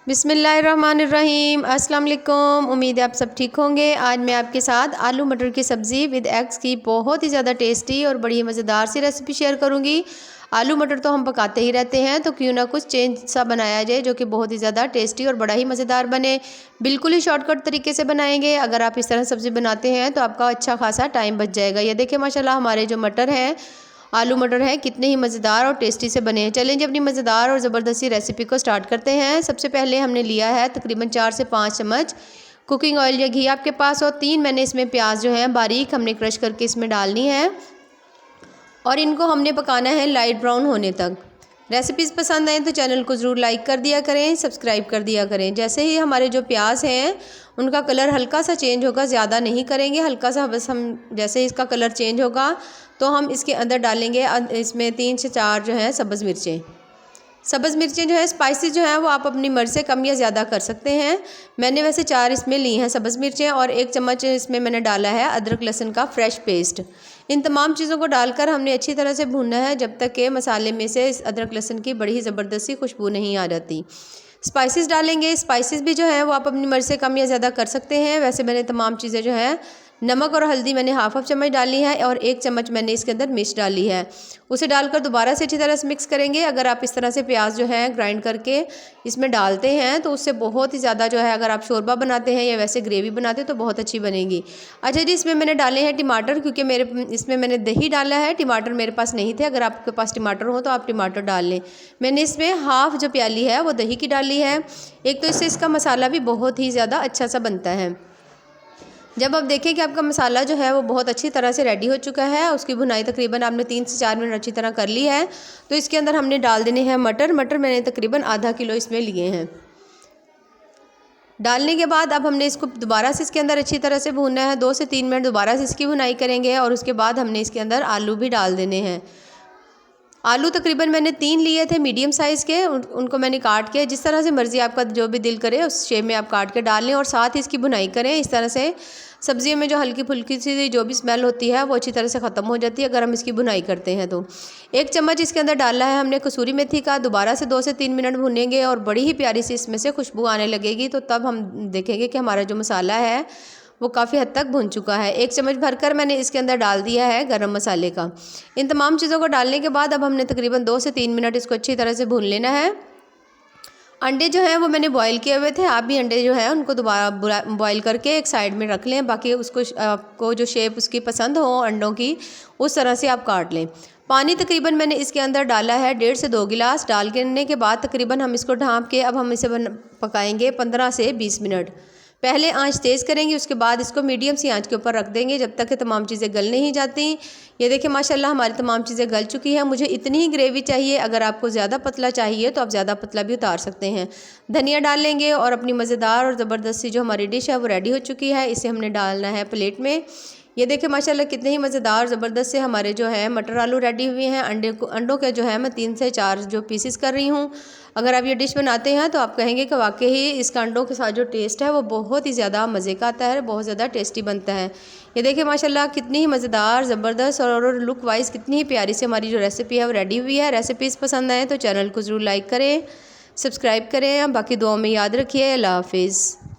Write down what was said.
बिस्मिल्लाहिर्रहमानिर्रहीम। अस्सलाम वालेकुम। उम्मीद है आप सब ठीक होंगे। आज मैं आपके साथ आलू मटर की सब्ज़ी विद एग्स की बहुत ही ज़्यादा टेस्टी और बड़ी मज़ेदार सी रेसिपी शेयर करूंगी। आलू मटर तो हम पकाते ही रहते हैं, तो क्यों ना कुछ चेंज सा बनाया जाए जो कि बहुत ही ज़्यादा टेस्टी और बड़ा ही मज़ेदार बने। बिल्कुल ही शॉर्टकट तरीके से बनाएंगे। अगर आप इस तरह सब्ज़ी बनाते हैं तो आपका अच्छा खासा टाइम बच जाएगा। ये देखिए माशाल्लाह हमारे जो मटर हैं, आलू मटर है, कितने ही मज़ेदार और टेस्टी से बने हैं। चलें जी अपनी मज़ेदार और ज़बरदस्ती रेसिपी को स्टार्ट करते हैं। सबसे पहले हमने लिया है तकरीबन 4 से 5 चम्मच कुकिंग ऑयल या घी आपके पास हो। 3 मैंने इसमें प्याज जो है बारीक हमने क्रश करके इसमें डालनी है और इनको हमने पकाना है लाइट ब्राउन होने तक। रेसिपीज़ पसंद आए तो चैनल को ज़रूर लाइक कर दिया करें, सब्सक्राइब कर दिया करें। जैसे ही हमारे जो प्याज हैं उनका कलर हल्का सा चेंज होगा, ज़्यादा नहीं करेंगे, हल्का सा बस। हम जैसे ही इसका कलर चेंज होगा तो हम इसके अंदर डालेंगे इसमें 3 से 4 जो है सब्ज़ मिर्चें। सब्ज़ मिर्चें जो है स्पाइसेस जो हैं वो आप अपनी मर्ज़ से कम या ज़्यादा कर सकते हैं। मैंने वैसे 4 इसमें ली हैं सब्ज़ मिर्चें और 1 चम्मच इसमें मैंने डाला है अदरक लहसुन का फ्रेश पेस्ट। इन तमाम चीज़ों को डालकर हमने अच्छी तरह से भूनना है जब तक कि मसाले में से इस अदरक लहसुन की बड़ी ही ज़बरदस्त सी खुशबू नहीं आ जाती। स्पाइसेस डालेंगे। स्पाइसेस भी जो है वो आप अपनी मर्ज़ से कम या ज़्यादा कर सकते हैं। वैसे मैंने तमाम चीज़ें जो है, नमक और हल्दी मैंने हाफ चम्मच डाली है और 1 चम्मच मैंने इसके अंदर मिर्च डाली है। उसे डालकर दोबारा से अच्छी तरह से मिक्स करेंगे। अगर आप इस तरह से प्याज जो है ग्राइंड करके इसमें डालते हैं तो उससे बहुत ही ज़्यादा जो है, अगर आप शोरबा बनाते हैं या वैसे ग्रेवी बनाते हैं तो बहुत अच्छी बनेगी। अच्छा जी, इसमें मैंने डाले हैं टमाटर, क्योंकि मेरे इसमें मैंने दही डाला है, टमाटर मेरे पास नहीं थे। अगर आपके पास टमाटर हो तो आप टमाटर डाल लें। मैंने इसमें हाफ जो प्याली है वो दही की डाली है। एक तो इससे इसका मसाला भी बहुत ही ज़्यादा अच्छा सा बनता है। जब आप देखें कि आपका मसाला जो है वो बहुत अच्छी तरह से रेडी हो चुका है, उसकी भुनाई तकरीबन आपने 3 से 4 मिनट अच्छी तरह कर ली है, तो इसके अंदर हमने डाल देने हैं मटर। मटर मैंने तकरीबन आधा किलो इसमें लिए हैं। डालने के बाद अब हमने इसको दोबारा से इसके अंदर अच्छी तरह से भूनना है। 2 से 3 मिनट दोबारा से इसकी भुनाई करेंगे और उसके बाद हमने इसके अंदर आलू भी डाल देने हैं। आलू तकरीबन मैंने 3 लिए थे मीडियम साइज़ के। उनको मैंने काट के, जिस तरह से मर्ज़ी आपका जो भी दिल करे उस शेप में आप काट के डाल लें और साथ ही इसकी भुनाई करें। इस तरह से सब्जियों में जो हल्की फुल्की सी जो भी स्मेल होती है वो अच्छी तरह से ख़त्म हो जाती है अगर हम इसकी भुनाई करते हैं तो। 1 चम्मच इसके अंदर डाला है हमने कसूरी मेथी का। दोबारा से 2 से 3 मिनट भुनेंगे और बड़ी ही प्यारी सी इसमें से खुशबू आने लगेगी, तो तब हम देखेंगे कि हमारा जो मसाला है वो काफ़ी हद तक भुन चुका है। 1 चम्मच भरकर मैंने इसके अंदर डाल दिया है गरम मसाले का। इन तमाम चीज़ों को डालने के बाद अब हमने तकरीबन 2 से 3 मिनट इसको अच्छी तरह से भून लेना है। अंडे जो हैं वो मैंने बॉईल किए हुए थे। आप भी अंडे जो है उनको दोबारा बॉईल करके एक साइड में रख लें। बाकी उसको आपको जो शेप उसकी पसंद हो अंडों की, उस तरह से आप काट लें। पानी तकरीबन मैंने इसके अंदर डाला है 1.5 से 2 गिलास। डालने के बाद तकरीबन हम इसको ढाँप के अब हम इसे पकाएंगे 15 से 20 मिनट। पहले आंच तेज़ करेंगे, उसके बाद इसको मीडियम सी आंच के ऊपर रख देंगे जब तक कि तमाम चीज़ें गल नहीं जाती। ये देखिए माशाल्लाह हमारी तमाम चीज़ें गल चुकी है। मुझे इतनी ही ग्रेवी चाहिए। अगर आपको ज़्यादा पतला चाहिए तो आप ज़्यादा पतला भी उतार सकते हैं। धनिया डाल लेंगे और अपनी मज़ेदार और ज़बरदस्ती जो हमारी डिश है वो रेडी हो चुकी है। इसे हमने डालना है प्लेट में। ये देखिए माशाल्लाह कितने ही मज़ेदार ज़बरदस्त से हमारे जो है मटर आलू रेडी हुए हैं। अंडों के जो है मैं 3 से 4 जो पीसेस कर रही हूँ। अगर आप ये डिश बनाते हैं तो आप कहेंगे कि वाकई ही इसका अंडों के साथ जो टेस्ट है वो बहुत ही ज़्यादा मज़े का आता है, बहुत ज़्यादा टेस्टी बनता है। ये देखिए माशाल्लाह कितनी ही मज़ेदार ज़बरदस्त और लुक वाइज कितनी ही प्यारी से हमारी जो रेसिपी है वो रेडी हुई है। रेसिपीज़ पसंद आए तो चैनल को ज़रूर लाइक करें, सब्सक्राइब करें। बाकी दुआओं में याद रखिए। अल्लाह हाफिज़।